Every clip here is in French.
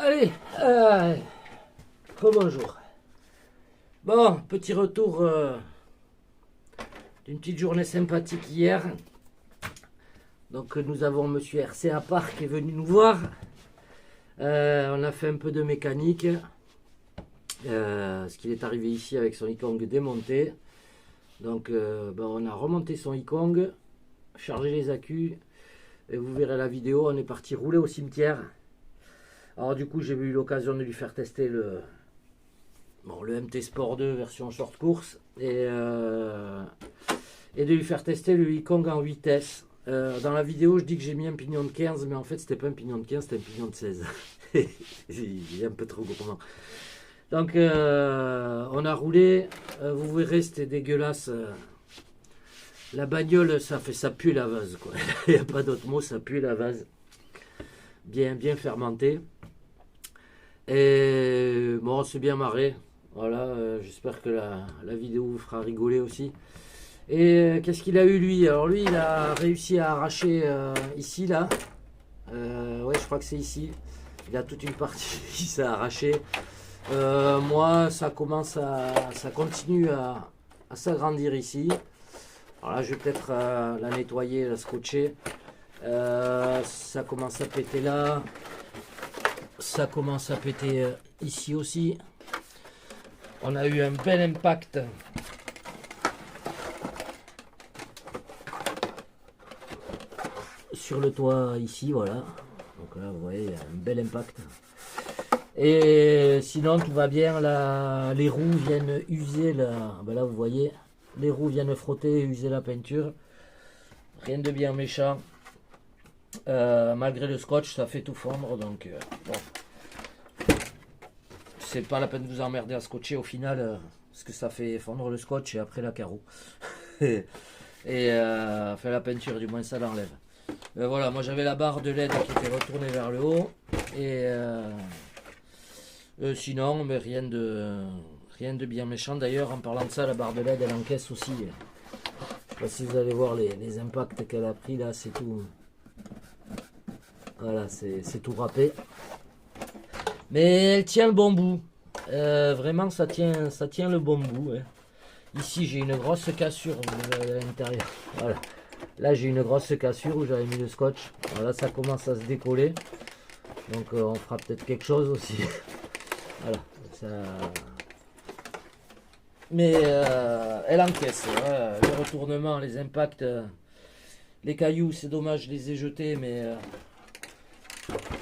Allez, bonjour. Bon, petit retour d'une petite journée sympathique hier. Donc nous avons Monsieur RCA Park qui est venu nous voir. On a fait un peu de mécanique. Parce qu'il est arrivé ici avec son Ikong démonté. Donc on a remonté son Ikong, chargé les accus. Et vous verrez la vidéo, on est parti rouler au cimetière. Alors du coup j'ai eu l'occasion de lui faire tester le MT Sport 2 version short course et de lui faire tester le Ikong en vitesse. Dans la vidéo je dis que j'ai mis un pignon de 15, mais en fait c'était pas un pignon de 15, c'était un pignon de 16. Il est un peu trop gourmand. Donc on a roulé, vous verrez c'était dégueulasse. La bagnole ça pue la vase quoi. Il n'y a pas d'autre mot, ça pue la vase. Bien fermenté. Et bon, on s'est bien marré. Voilà, j'espère que la vidéo vous fera rigoler aussi. Et qu'est-ce qu'il a eu lui? Alors lui, il a réussi à arracher ici, là. Ouais, je crois que c'est ici. Il a toute une partie qui s'est arrachée. Moi, ça continue à s'agrandir ici. Alors là, je vais peut-être la nettoyer, la scotcher. Ça commence à péter là. Ça commence à péter ici aussi. On a eu un bel impact sur le toit ici, voilà. Donc là, vous voyez, il y a un bel impact. Et sinon, tout va bien. Là, les roues viennent user là, vous voyez, les roues viennent frotter et user la peinture. Rien de bien méchant. Malgré le scotch, ça fait tout fondre, donc bon. C'est pas la peine de vous emmerder à scotcher au final, parce que ça fait fondre le scotch et après la carreau. et enfin la peinture, du moins ça l'enlève. Voilà, moi j'avais la barre de LED qui était retournée vers le haut. Et sinon, mais rien de bien méchant. D'ailleurs, en parlant de ça, la barre de LED elle encaisse aussi. Je sais pas si vous allez voir les impacts qu'elle a pris là, c'est tout. Voilà, c'est tout râpé. Mais elle tient le bon bout. Vraiment, ça tient le bon bout. Hein. Ici, j'ai une grosse cassure à l'intérieur. Voilà. Là, j'ai une grosse cassure où j'avais mis le scotch. Voilà, ça commence à se décoller. Donc, on fera peut-être quelque chose aussi. Voilà. Ça... Mais elle encaisse. Voilà. Le retournement, les impacts, les cailloux, c'est dommage, je les ai jetés, mais...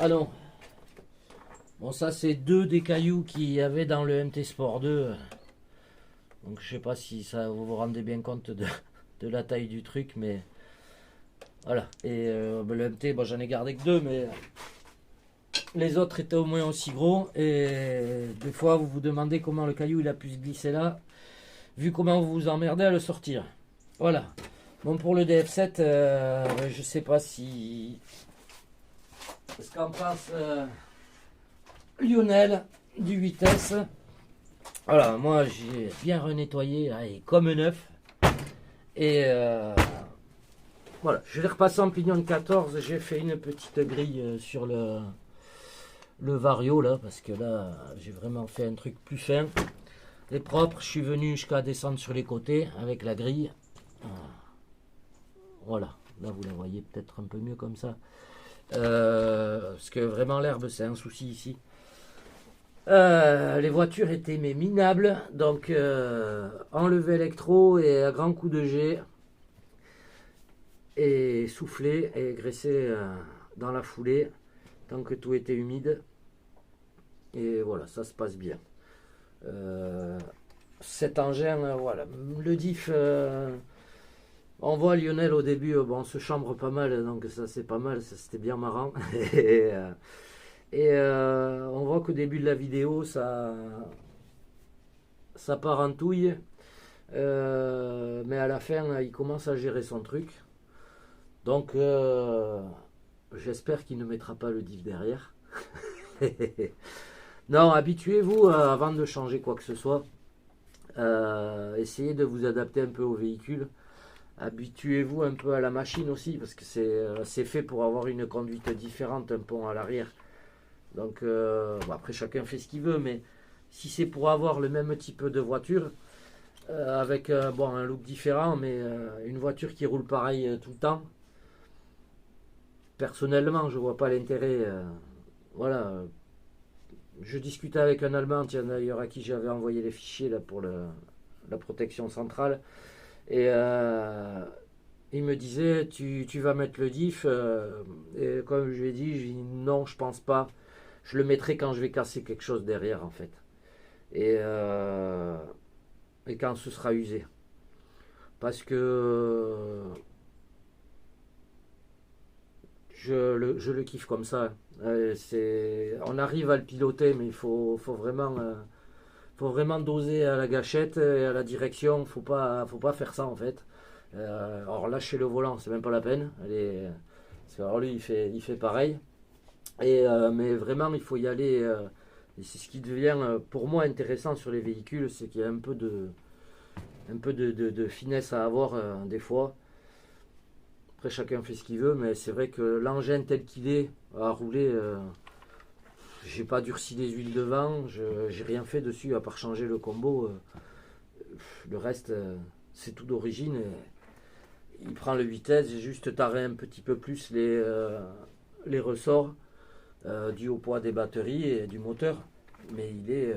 Ah non. Bon, ça c'est deux des cailloux qu'il y avait dans le MT Sport 2. Donc je sais pas si ça vous vous rendez bien compte de la taille du truc, mais voilà. Et le MT, bon, j'en ai gardé que deux, mais les autres étaient au moins aussi gros. Et des fois vous vous demandez comment le caillou il a pu se glisser là, vu comment vous vous emmerdez à le sortir. Voilà. Bon, pour le DF7, je sais pas si... ce qu'en pense Lionel du 8S. Voilà, moi j'ai bien renettoyé, allez, comme neuf. Et voilà, je l'ai repassé en pignon de 14. J'ai fait une petite grille sur le vario là, parce que là j'ai vraiment fait un truc plus fin et propre. Je suis venu jusqu'à descendre sur les côtés avec la grille. Voilà, là vous la voyez peut-être un peu mieux comme ça. Parce que vraiment l'herbe c'est un souci ici. Les voitures étaient minables, donc enlever électro et à grand coup de jet et souffler et graisser dans la foulée tant que tout était humide. Et voilà, ça se passe bien. Cet engin, voilà, le diff. On voit Lionel au début, bon, on se chambre pas mal, donc ça c'est pas mal, ça c'était bien marrant. Et on voit qu'au début de la vidéo, ça part en touille. Mais à la fin, il commence à gérer son truc. Donc, j'espère qu'il ne mettra pas le diff derrière. Non, habituez-vous avant de changer quoi que ce soit. Essayez de vous adapter un peu au véhicule. Habituez-vous un peu à la machine aussi, parce que c'est fait pour avoir une conduite différente, un pont à l'arrière. Donc bon, après chacun fait ce qu'il veut, mais si c'est pour avoir le même type de voiture, avec bon, un look différent, mais une voiture qui roule pareil tout le temps, personnellement je vois pas l'intérêt. Voilà, je discutais avec un Allemand, tiens d'ailleurs à qui j'avais envoyé les fichiers là, pour la protection centrale, et il me disait tu vas mettre le diff, et comme je lui ai dit, non, je pense pas. Je le mettrai quand je vais casser quelque chose derrière en fait. Et quand ce sera usé. Parce que je le kiffe comme ça. On arrive à le piloter, mais il faut vraiment doser à la gâchette et à la direction. Faut pas faire ça en fait. Alors lâcher le volant, c'est même pas la peine. Alors lui, il fait pareil. Mais vraiment, il faut y aller. Et c'est ce qui devient pour moi intéressant sur les véhicules, c'est qu'il y a un peu de finesse à avoir des fois. Après, chacun fait ce qu'il veut, mais c'est vrai que l'engin tel qu'il est à rouler, j'ai pas durci les huiles devant, j'ai rien fait dessus à part changer le combo. Le reste, c'est tout d'origine. Il prend le vitesse, j'ai juste taré un petit peu plus les ressorts dû au poids des batteries et du moteur. Mais il est.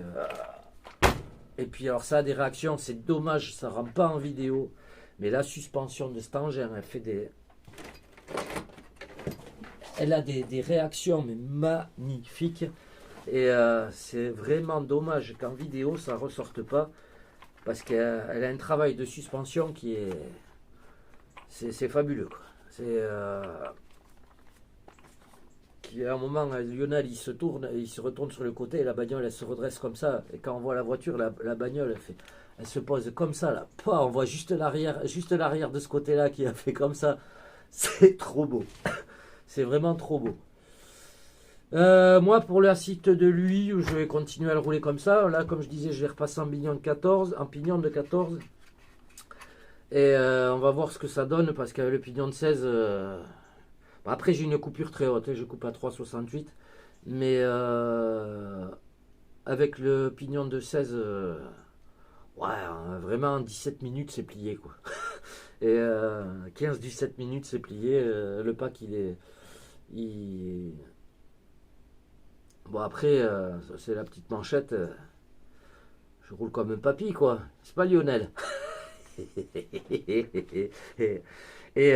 Et puis alors ça a des réactions, c'est dommage, ça rend pas en vidéo. Mais la suspension de cet engin, elle a des réactions mais magnifiques. Et c'est vraiment dommage qu'en vidéo ça ressorte pas. Parce qu'elle a un travail de suspension qui est. C'est fabuleux quoi. À un moment, Lionel il se tourne, il se retourne sur le côté et la bagnole elle se redresse comme ça. Et quand on voit la voiture, la bagnole elle se pose comme ça là. On voit juste l'arrière de ce côté-là qui a fait comme ça. C'est trop beau. C'est vraiment trop beau. Moi pour la site de lui, je vais continuer à le rouler comme ça. Là, comme je disais, je vais repasser en pignon de 14. Et on va voir ce que ça donne parce qu'avec le pignon de 16. Après, j'ai une coupure très haute, je coupe à 3,68. Mais avec le pignon de 16, ouais, vraiment 17 minutes, c'est plié quoi. Et 15-17 minutes, c'est plié. Le pack, Bon, après, c'est la petite manchette. Je roule comme un papy quoi. C'est pas Lionel. Et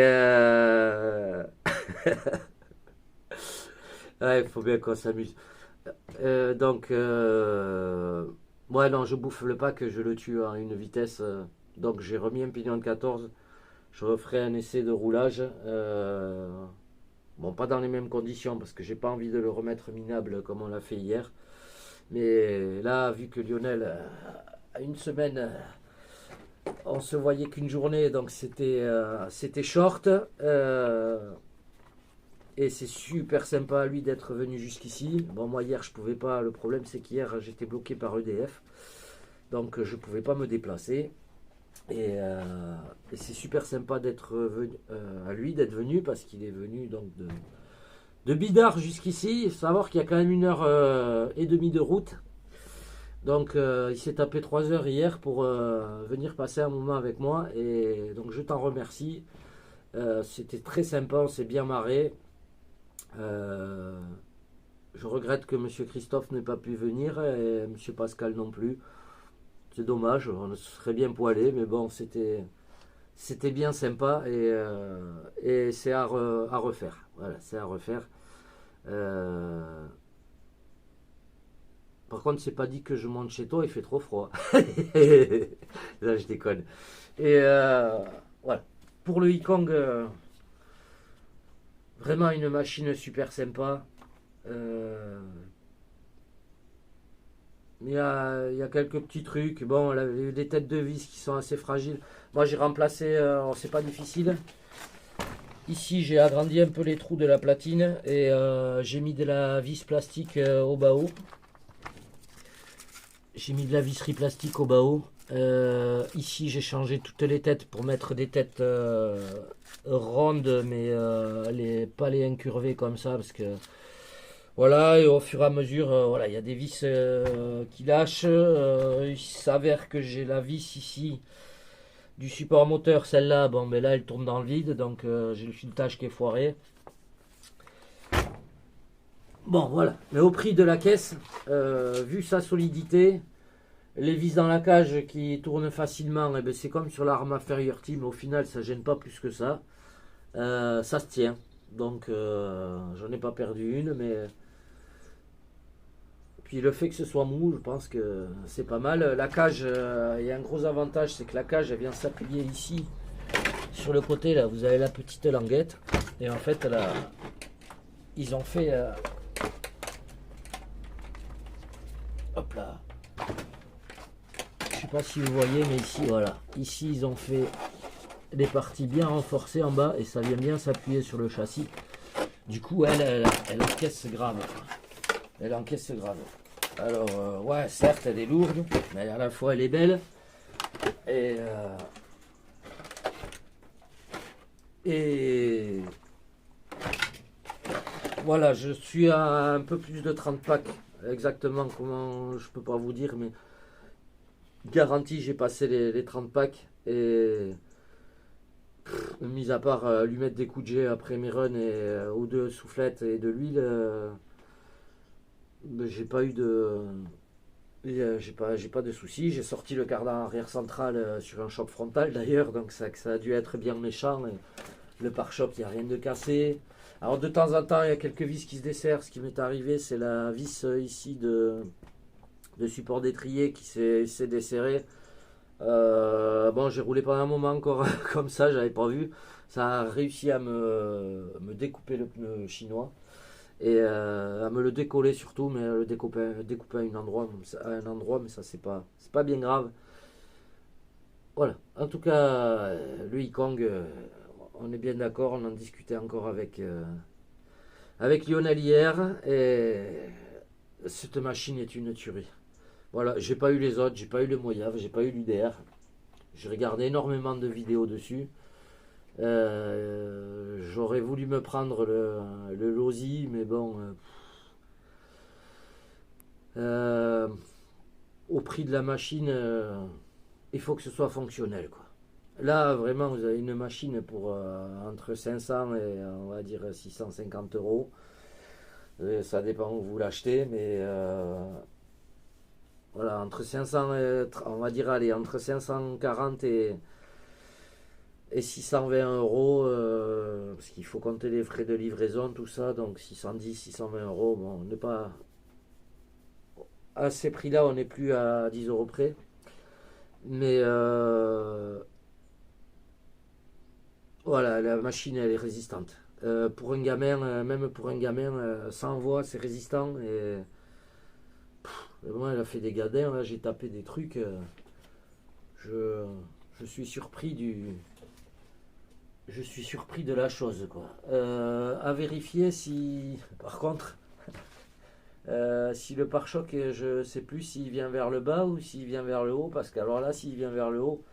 ouais, il faut bien qu'on s'amuse. Donc, ouais, non, je bouffe le pack, je le tue à une vitesse. Donc, j'ai remis un pignon de 14. Je referai un essai de roulage. Bon, pas dans les mêmes conditions parce que j'ai pas envie de le remettre minable comme on l'a fait hier. Mais là, vu que Lionel a une semaine. On se voyait qu'une journée, donc c'était short. Et c'est super sympa à lui d'être venu jusqu'ici. Bon, moi hier je pouvais pas. Le problème c'est qu'hier j'étais bloqué par EDF, donc je pouvais pas me déplacer. Et c'est super sympa d'être venu à lui d'être venu parce qu'il est venu donc de Bidart jusqu'ici. Il faut savoir qu'il y a quand même 1h30 de route. Donc il s'est tapé 3 heures hier pour venir passer un moment avec moi et donc je t'en remercie. C'était très sympa, on s'est bien marré. Je regrette que Monsieur Christophe n'ait pas pu venir et Monsieur Pascal non plus. C'est dommage, on se serait bien poilé, mais bon, c'était bien sympa et c'est à refaire. Voilà, c'est à refaire. Par contre, c'est pas dit que je monte chez toi, il fait trop froid. Là, je déconne. Et voilà. Pour le Yikong, vraiment une machine super sympa. Il y a quelques petits trucs. Bon, il y a eu des têtes de vis qui sont assez fragiles. Moi, j'ai remplacé, c'est pas difficile. Ici, j'ai agrandi un peu les trous de la platine et j'ai mis de la vis plastique au bas-haut. J'ai mis de la visserie plastique au bas-haut. Ici, j'ai changé toutes les têtes pour mettre des têtes rondes, mais pas les incurvées comme ça, parce que Voilà, et au fur et à mesure, voilà, il y a des vis qui lâchent. Il s'avère que j'ai la vis ici du support moteur, celle-là, bon, mais là, elle tourne dans le vide, donc j'ai le filetage qui est foiré. Bon, voilà. Mais au prix de la caisse, vu sa solidité, les vis dans la cage qui tournent facilement, eh ben, c'est comme sur l'arme inférieure team. Au final, ça gêne pas plus que ça. Ça se tient. Donc, j'en ai pas perdu une, mais puis le fait que ce soit mou, je pense que c'est pas mal. La cage, il y a un gros avantage, c'est que la cage, elle vient s'appuyer ici, sur le côté, là, vous avez la petite languette. Et en fait, là, ils ont fait... hop là. Je sais pas si vous voyez, mais ici, voilà. Ici, ils ont fait des parties bien renforcées en bas, et ça vient bien s'appuyer sur le châssis. Du coup, elle encaisse grave. Elle encaisse grave. Alors, ouais, certes, elle est lourde, mais à la fois, elle est belle. Et voilà, je suis à un peu plus de 30 packs. Exactement comment, je peux pas vous dire, mais garantie, j'ai passé les 30 packs. Et mis à part lui mettre des coups de jet après mes runs et, ou de soufflettes et de l'huile, j'ai pas eu de... j'ai pas de soucis. J'ai sorti le cardan arrière central sur un choc frontal d'ailleurs, donc ça a dû être bien méchant. Et le pare-choc, il n'y a rien de cassé. Alors de temps en temps, il y a quelques vis qui se desserrent. Ce qui m'est arrivé, c'est la vis ici de support d'étrier qui s'est desserrée. Bon, j'ai roulé pendant un moment encore comme ça, j'avais pas vu. Ça a réussi à me découper le pneu chinois et à me le décoller surtout, mais le découper à un endroit, mais ça c'est pas bien grave. Voilà. En tout cas, le Ikong, on est bien d'accord, on en discutait encore avec Lionel hier et cette machine est une tuerie. Voilà, j'ai pas eu les autres, j'ai pas eu le Moyave, j'ai pas eu l'UDR. J'ai regardé énormément de vidéos dessus. J'aurais voulu me prendre le Losi, mais bon, au prix de la machine, il faut que ce soit fonctionnel, quoi. Là, vraiment, vous avez une machine pour entre 500 et on va dire 650 euros. Ça dépend où vous l'achetez, mais voilà, entre 500 on va dire, allez, entre 540 et 620 euros, parce qu'il faut compter les frais de livraison, tout ça, donc 610, 620 euros, bon, on n'est pas à ces prix-là, on n'est plus à 10 euros près, mais voilà, la machine, elle est résistante. Pour un gamin, même pour un gamin, sans voix, c'est résistant, et moi, elle a fait des gadins, là, j'ai tapé des trucs, je, je suis surpris je suis surpris de la chose, quoi. À vérifier si, par contre, si le pare-choc, je sais plus s'il vient vers le bas ou s'il vient vers le haut, parce que alors là, s'il vient vers le haut,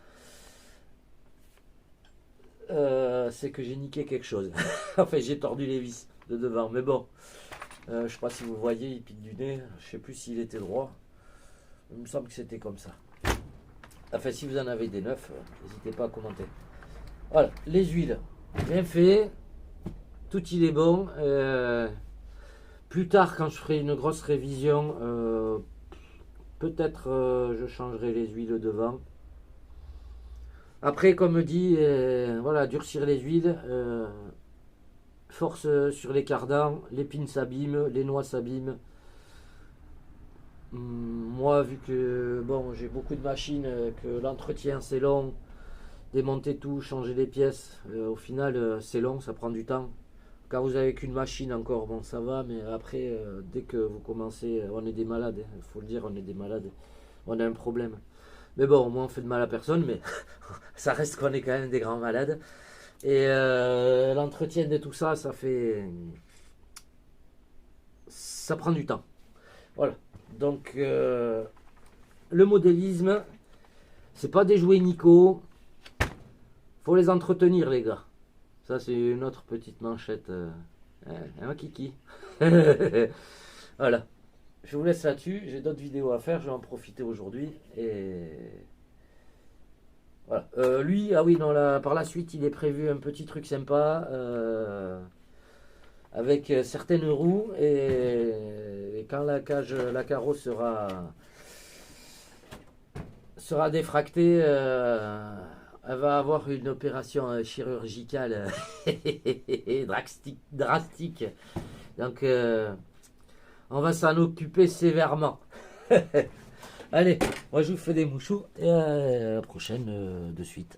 c'est que j'ai niqué quelque chose. Enfin, j'ai tordu les vis de devant, mais bon, je sais pas si vous voyez, il pique du nez, je sais plus s'il était droit. Il me semble que c'était comme ça. Enfin, si vous en avez des neufs, n'hésitez pas à commenter. Voilà, les huiles, bien fait, tout il est bon. Plus tard, quand je ferai une grosse révision, peut-être je changerai les huiles devant. Après, comme dit, voilà, durcir les huiles, force sur les cardans, les pins s'abîment, les noix s'abîment. Moi, vu que bon, j'ai beaucoup de machines, que l'entretien c'est long, démonter tout, changer les pièces, au final c'est long, ça prend du temps. Quand vous avez qu'une machine encore, bon ça va, mais après, dès que vous commencez, on est des malades, il faut le dire, on est des malades, on a un problème. Mais bon, au moins on fait de mal à personne, mais ça reste qu'on est quand même des grands malades. Et l'entretien de tout ça, ça prend du temps. Voilà. Donc, le modélisme, c'est pas des jouets Nico, faut les entretenir, les gars. Ça, c'est une autre petite manchette Un kiki. Voilà. Je vous laisse là-dessus. J'ai d'autres vidéos à faire. Je vais en profiter aujourd'hui. Et voilà. Lui, ah oui, non, là, par la suite, il est prévu un petit truc sympa avec certaines roues. Et quand la carreau sera défractée, elle va avoir une opération chirurgicale drastique. Donc, on va s'en occuper sévèrement. Allez, moi je vous fais des mouchous et à la prochaine de suite.